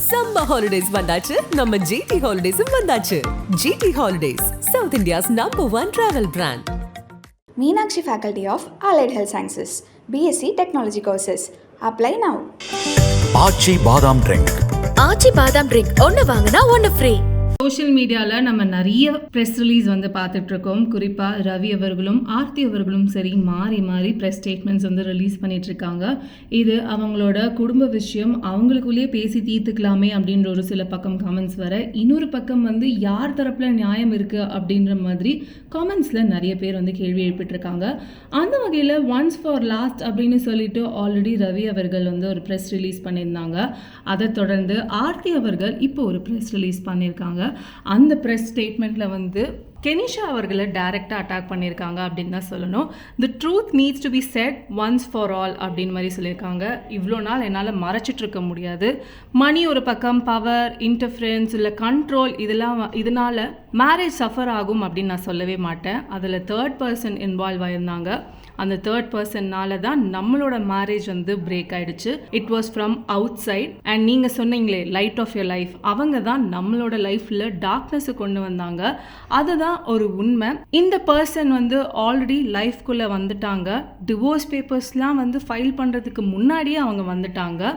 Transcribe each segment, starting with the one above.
Summer holidays வந்தாச்சு, நம்ம GT ஹாலிடேஸும் வந்தாச்சு. GT holidays, south India's #1 travel brand. Meenakshi Faculty of Allied Health Sciences, BSc Technology courses. Apply now. ஆச்சி பாதாம் drink. ஆச்சி பாதாம் drink ஒன்று வாங்கினா ஒன்று ஃப்ரீ. சோஷியல் மீடியாவில் நம்ம நிறைய ப்ரெஸ் ரிலீஸ் பார்த்துட்ருக்கோம். குறிப்பாக ரவி அவர்களும் ஆர்த்தி அவர்களும் சரி மாறி மாறி ப்ரெஸ் ஸ்டேட்மெண்ட்ஸ் ரிலீஸ் பண்ணிகிட்ருக்காங்க. இது அவங்களோட குடும்ப விஷயம், அவங்களுக்குள்ளேயே பேசி தீர்த்துக்கலாமே அப்படின்ற ஒரு சில பக்கம் காமெண்ட்ஸ் வர, இன்னொரு பக்கம் யார் தரப்பில் நியாயம் இருக்குது அப்படின்ற மாதிரி காமெண்ட்ஸில் நிறைய பேர் கேள்வி எழுப்பிட்டுருக்காங்க. அந்த வகையில் ஒன்ஸ் ஃபார் லாஸ்ட் அப்படின்னு சொல்லிட்டு ஆல்ரெடி ரவி அவர்கள் ஒரு ப்ரெஸ் ரிலீஸ் பண்ணியிருந்தாங்க. அதை தொடர்ந்து ஆர்த்தி அவர்கள் இப்போ ஒரு ப்ரெஸ் ரிலீஸ் பண்ணியிருக்காங்க. அந்த ப்ரெஸ் ஸ்டேட்மெண்ட்டில் கெனிஷா அவர்களை டைரெக்டாக அட்டாக் பண்ணியிருக்காங்க அப்படின்னு தான் சொல்லணும். The truth needs to be set once for all அப்படின்னு மாதிரி சொல்லியிருக்காங்க. இவ்வளோ நாள் என்னால் மறைச்சிட்ருக்க முடியாது. மணி ஒரு பக்கம், பவர், இன்டர்ஃபரன்ஸ் இல்லை கண்ட்ரோல், இதனால் மேரேஜ் சஃபர் ஆகும் அப்படின்னு நான் சொல்லவே மாட்டேன். அதில் தேர்ட் பர்சன் இன்வால்வ் ஆயிருந்தாங்க. அந்த தேர்ட் பர்சன்னால தான் நம்மளோட மேரேஜ் பிரேக் ஆகிடுச்சு. It was from outside. And நீங்கள் சொன்னீங்களே லைட் ஆஃப் யர் லைஃப், அவங்க தான் நம்மளோட லைஃப்பில் டார்க்னஸை கொண்டு வந்தாங்க. அதுதான் ஒரு உண்மை. இந்த பர்சன் ஆல்ரெடி லைஃப்குள்ளே வந்துட்டாங்க. டிவோர்ஸ் பேப்பர்ஸ்லாம் ஃபைல் பண்ணுறதுக்கு முன்னாடியே அவங்க வந்துட்டாங்க.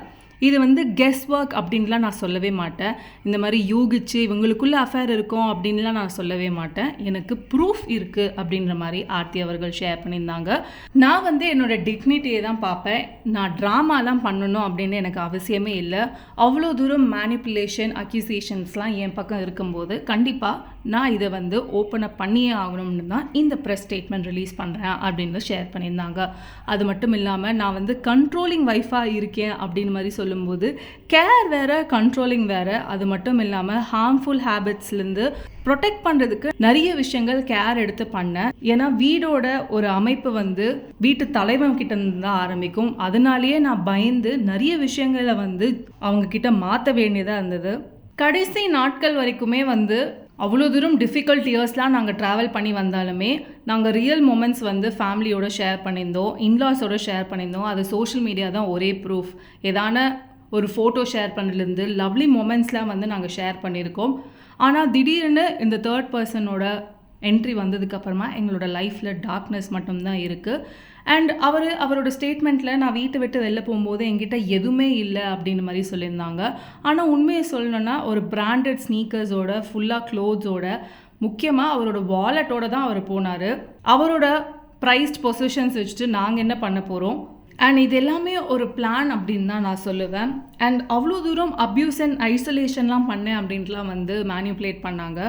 இது கெஸ் ஒர்க் அப்படின்லாம் நான் சொல்லவே மாட்டேன். இந்த மாதிரி யூகிச்சு இவங்களுக்குள்ள அஃபேர் இருக்கும் அப்படின்லாம் நான் சொல்லவே மாட்டேன். எனக்கு ப்ரூஃப் இருக்குது அப்படின்ற மாதிரி ஆர்த்தி அவர்கள் ஷேர் பண்ணியிருந்தாங்க. நான் என்னோட டிக்னிட்டியை தான் பார்ப்பேன். நான் ட்ராமாலாம் பண்ணணும் அப்படின்னு எனக்கு அவசியமே இல்லை. அவ்வளோ தூரம் மேனிப்புலேஷன், அக்யூசேஷன்ஸ்லாம் என் பக்கம் இருக்கும்போது கண்டிப்பாக நான் இதை ஓப்பன் அப் பண்ணியே ஆகணும்னு தான் இந்த ப்ரெஸ் ஸ்டேட்மெண்ட் ரிலீஸ் பண்ணுறேன் அப்படின்னு ஷேர் பண்ணியிருந்தாங்க. அது மட்டும் இல்லாமல் நான் கண்ட்ரோலிங் வைஃபாக இருக்கேன் அப்படின்னு மாதிரி சொல்லும்போது கேர் வேறு, கண்ட்ரோலிங் வேறு. அது மட்டும் இல்லாமல் ஹார்ம்ஃபுல் ஹேபிட்ஸ்லேருந்து ப்ரொடெக்ட் பண்ணுறதுக்கு நிறைய விஷயங்கள் கேர் எடுத்து பண்ணேன். ஏன்னா வீடோட ஒரு அமைப்பு வீட்டு தலைவன் கிட்ட இருந்து தான் ஆரம்பிக்கும். அதனாலேயே நான் பயந்து நிறைய விஷயங்களை அவங்க கிட்ட மாற்ற வேண்டியதாக இருந்தது. கடைசி நாட்கள் வரைக்குமே அவ்வளோ தூரம் டிஃபிகல்ட் இயர்ஸ்லாம் நாங்கள் ட்ராவல் பண்ணி வந்தாலுமே நாங்கள் ரியல் மூமெண்ட்ஸ் ஃபேமிலியோட ஷேர் பண்ணியிருந்தோம், இன்லாஸோட ஷேர் பண்ணியிருந்தோம். அது சோஷியல் மீடியா தான் ஒரே ப்ரூஃப். ஏதான ஒரு ஃபோட்டோ ஷேர் பண்ணுறதுலேருந்து லவ்லி மூமெண்ட்ஸ்லாம் நாங்கள் ஷேர் பண்ணியிருக்கோம். ஆனால் திடீர்னு இந்த தேர்ட் பர்சனோட என்ட்ரி வந்ததுக்கப்புறமா எங்களோட லைஃப்பில் டார்க்னஸ் மட்டும்தான் இருக்குது. அண்ட் அவரோட ஸ்டேட்மெண்ட்டில் நான் வீட்டை விட்டு வெளில போகும்போது என்கிட்ட எதுவுமே இல்லை அப்படின்னு மாதிரி சொல்லியிருந்தாங்க. ஆனால் உண்மையை சொல்லணுன்னா ஒரு பிராண்டட் ஸ்னீக்கர்ஸோட, ஃபுல்லாக க்ளோத்ஸோட, முக்கியமாக அவரோட வாலெட்டோட தான் அவர் போனார். அவரோட ப்ரைஸ்ட் பொசிஷன்ஸ் வச்சுட்டு நாங்கள் என்ன பண்ண போகிறோம்? அண்ட் இது எல்லாமே ஒரு பிளான் அப்படின்னு தான் நான் சொல்லுவேன். அண்ட் அவ்வளோ தூரம் அப்யூஸ் அண்ட் ஐசோலேஷன்லாம் பண்ணேன் அப்படின்ட்டுலாம் மேனிப்புலேட் பண்ணாங்க.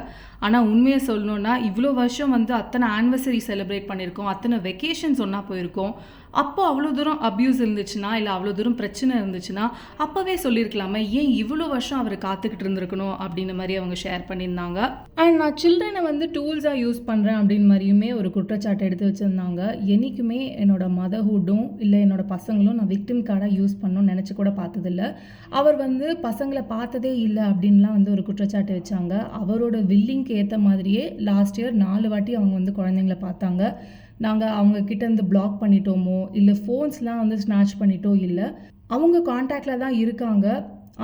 ஆனால் உண்மையை சொல்லணுன்னா இவ்வளோ வருஷம் அத்தனை ஆனிவர்சரி செலிப்ரேட் பண்ணியிருக்கோம், அத்தனை வெக்கேஷன்ஸ் ஒன்றா போயிருக்கோம். அப்போ அவ்வளோ தூரம் அப்யூஸ் இருந்துச்சுன்னா, இல்லை அவ்வளோ தூரம் பிரச்சனை இருந்துச்சுன்னா அப்போவே சொல்லியிருக்கலாமே, ஏன் இவ்வளோ வருஷம் அவர் காத்துக்கிட்டு இருந்திருக்கணும் அப்படின்னு மாதிரி அவங்க ஷேர் பண்ணியிருந்தாங்க. அண்ட் நான் சில்ட்ரனை டூல்ஸாக யூஸ் பண்ணுறேன் அப்படின்னு மாதிரியுமே ஒரு குற்றச்சாட்டு எடுத்து வச்சுருந்தாங்க. என்றைக்குமே என்னோட மதர்ஹுட்டும் இல்லை என்னோட பசங்களும் நான் விக்டிம் கார்டாக யூஸ் பண்ணணும்னு நினச்சி கூட பார்த்ததில்ல. அவர் பசங்களை பார்த்ததே இல்லை அப்படின்லாம் ஒரு குற்றச்சாட்டு வச்சாங்க. அவரோட வில்லிங்க்கு ஏற்ற மாதிரியே லாஸ்ட் இயர் 4 வாட்டி அவங்க குழந்தைங்கள பார்த்தாங்க. நாங்கள் அவங்கக்கிட்ட பிளாக் பண்ணிட்டோமோ இல்லை ஃபோன்ஸ்லாம் ஸ்நாச் பண்ணிட்டோ இல்லை, அவங்க கான்டாக்டில் தான் இருக்காங்க.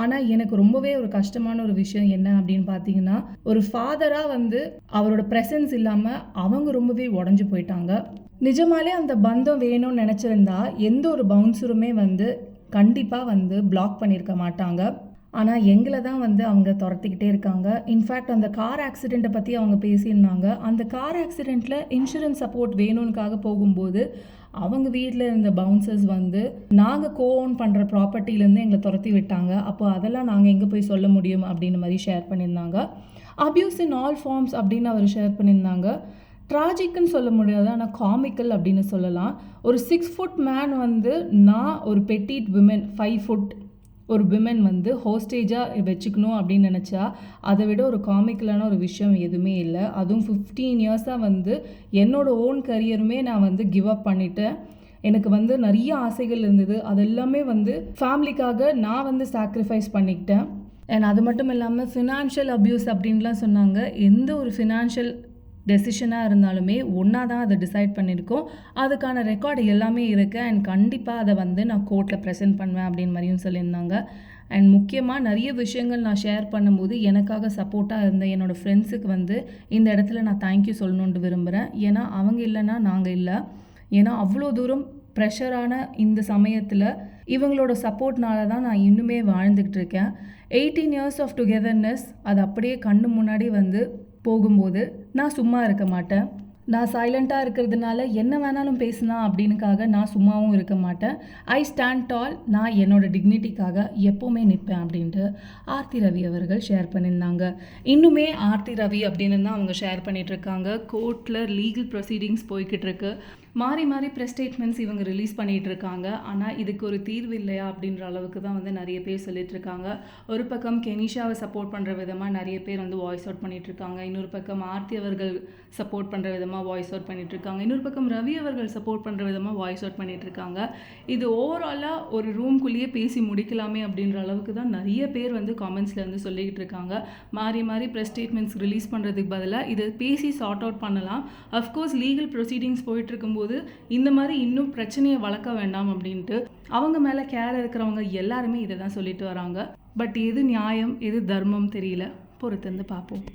ஆனால் எனக்கு ரொம்பவே ஒரு கஷ்டமான ஒரு விஷயம் என்ன அப்படின்னு பார்த்தீங்கன்னா, ஒரு ஃபாதராக அவரோட ப்ரெசன்ஸ் இல்லாமல் அவங்க ரொம்பவே உடஞ்சி போயிட்டாங்க. நிஜமாலே அந்த பந்தம் வேணும்னு நினச்சிருந்தா எந்த ஒரு பவுன்சருமே கண்டிப்பாக பிளாக் பண்ணியிருக்க மாட்டாங்க. ஆனால் எங்களை தான் அவங்க துரத்திக்கிட்டே இருக்காங்க. இன்ஃபேக்ட் அந்த கார் ஆக்சிடெண்ட்டை பற்றி அவங்க பேசியிருந்தாங்க. அந்த கார் ஆக்சிடெண்ட்டில் இன்சூரன்ஸ் சப்போர்ட் வேணும்னுக்காக போகும்போது அவங்க வீட்டில் இருந்த பவுன்சர்ஸ் நாங்கள் கோஓன் பண்ணுற ப்ராப்பர்ட்டிலேருந்து எங்களை துரத்தி விட்டாங்க. அப்போ அதெல்லாம் நாங்கள் எங்கே போய் சொல்ல முடியும் அப்படின்னு மாதிரி ஷேர் பண்ணியிருந்தாங்க. அப்யூஸ் இன் ஆல் ஃபார்ம்ஸ் அப்படின்னு அவர் ஷேர் பண்ணியிருந்தாங்க. ட்ராஜிக்குன்னு சொல்ல முடியாது, ஆனால் காமிக்கல் அப்படின்னு சொல்லலாம். ஒரு 6 ஃபுட் மேன் நான் ஒரு பெட்டிட் விமன் 5 ஃபுட் ஒரு விமன் ஹோஸ்டேஜாக வச்சுக்கணும் அப்படின்னு நினச்சா அதை விட ஒரு காமிக்கலான ஒரு விஷயம் எதுவுமே இல்லை. அதுவும் 15 இயர்ஸாக என்னோடய ஓன் கரியருமே நான் கிவ் அப் பண்ணிட்டேன். எனக்கு நிறைய ஆசைகள் இருந்தது. அது எல்லாமே ஃபேமிலிக்காக நான் சாக்ரிஃபைஸ் பண்ணிக்கிட்டேன். அண்ட் அது மட்டும் இல்லாமல் ஃபினான்ஷியல் அப்யூஸ் அப்படின்லாம் சொன்னாங்க. எந்த ஒரு ஃபினான்ஷியல் டெசிஷனாக இருந்தாலுமே ஒன்றா தான் அதை டிசைட் பண்ணியிருக்கோம். அதுக்கான ரெக்கார்டு எல்லாமே இருக்குது. அண்ட் கண்டிப்பாக அதை நான் கோர்ட்டில் ப்ரெசென்ட் பண்ணுவேன் அப்படின்னு மாதிரியும் சொல்லியிருந்தாங்க. அண்ட் முக்கியமாக நிறைய விஷயங்கள் நான் ஷேர் பண்ணும்போது எனக்காக சப்போர்ட்டாக இருந்த என்னோடய ஃப்ரெண்ட்ஸுக்கு வந்து இந்த இடத்துல நான் தேங்க்யூ சொல்லணுன்ட்டு விரும்புகிறேன். ஏன்னா அவங்க இல்லைன்னா நாங்கள் இல்லை. ஏன்னா அவ்வளோ தூரம் ப்ரெஷரான இந்த சமயத்தில் இவங்களோட சப்போர்ட்னால தான் நான் இன்னுமே வாழ்ந்துக்கிட்டு இருக்கேன். 18 years ஆஃப் டுகெதர்னஸ் அது அப்படியே கண்ணு முன்னாடி வந்து போகும்போது நான் சும்மா இருக்க மாட்டேன். நான் சைலண்ட்டாக இருக்கிறதுனால என்ன வேணாலும் பேசினா அப்படின்னுக்காக நான் சும்மாவும் இருக்க மாட்டேன். ஐ ஸ்டாண்ட் டால். நான் என்னோடய டிக்னிட்டிக்காக எப்போவுமே நிற்பேன் அப்படின்ட்டு ஆர்த்தி ரவி அவர்கள் ஷேர் பண்ணியிருந்தாங்க. இன்னுமே ஆர்த்தி ரவி அப்படின்னு தான் அவங்க ஷேர் பண்ணிகிட்ருக்காங்க. கோர்ட்டில் லீகல் ப்ரொசீடிங்ஸ் போய்கிட்டு இருக்கு. மாறி மாறி ப்ரெஸ் ஸ்டேட்மெண்ட்ஸ் இவங்க ரிலீஸ் பண்ணிகிட்டு இருக்காங்க. ஆனால் இதுக்கு ஒரு தீர்வு இல்லையா அப்படின்ற அளவுக்கு தான் வந்து நிறைய பேர் சொல்லிகிட்ருக்காங்க. ஒரு பக்கம் கெனிஷாவை சப்போர்ட் பண்ணுற விதமாக நிறைய பேர் வந்து வாய்ஸ் அவுட் பண்ணிகிட்ருக்காங்க. இன்னொரு பக்கம் ஆர்த்தி அவர்கள் சப்போர்ட் பண்ணுற விதமாக வாய்ஸ் அவுட் பண்ணிகிட்ருக்காங்க. இன்னொரு பக்கம் ரவி அவர்கள் சப்போர்ட் பண்ணுற விதமாக வாய்ஸ் அவுட் பண்ணிகிட்ருக்காங்க. இது ஓவராலாக ஒரு ரூம்குள்ளேயே பேசி முடிக்கலாமே அப்படின்ற அளவுக்கு தான் நிறைய பேர் வந்து காமெண்ட்ஸில் வந்து சொல்லிக்கிட்டு இருக்காங்க. மாறி மாறி ப்ரெஸ் ஸ்டேட்மெண்ட்ஸ் ரிலீஸ் பண்ணுறதுக்கு பதிலாக இதை பேசி சார்ட் அவுட் பண்ணலாம். அஃப்கோர்ஸ் லீகல் ப்ரொசீடிங்ஸ் போயிட்டுருக்கும்போது இந்த மாதிரி இன்னும் பிரச்சனையை வளர்க்க வேண்டாம் அப்படின்ட்டு அவங்க மேலே கேர் இருக்கிறவங்க எல்லாருமே இதை தான் சொல்லிட்டு வராங்க. பட் எது நியாயம் எது தர்மம் தெரியல, பொறுத்திருந்து பார்ப்போம்.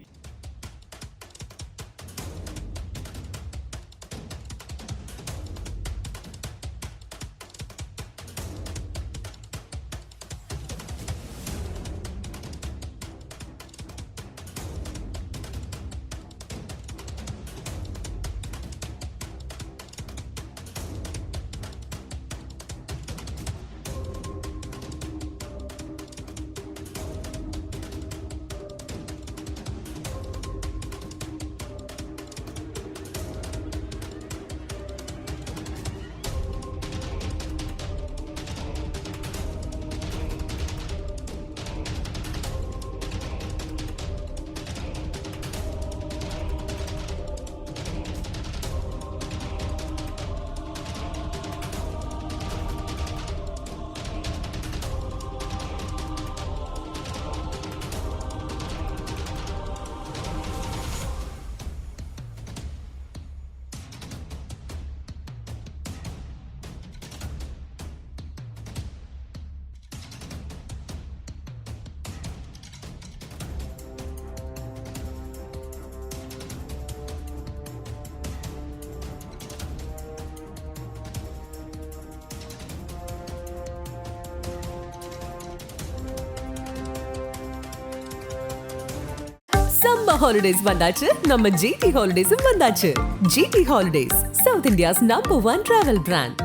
சம்மர் ஹாலிடேஸ் வந்தாச்சு, நம்ம ஜிடி ஹாலிடேஸும் வந்தாச்சு. GT holidays, south India's #1 travel brand.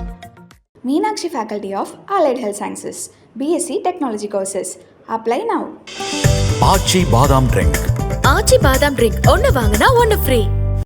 Meenakshi Faculty of Allied Health Sciences, BSc Technology courses. Apply now. ஆச்சி பாதாம் ட்ரிங்க். ஆச்சி பாதாம் ட்ரிங்க் ஒன்னு வாங்கினா ஒன்னு ஃப்ரீ.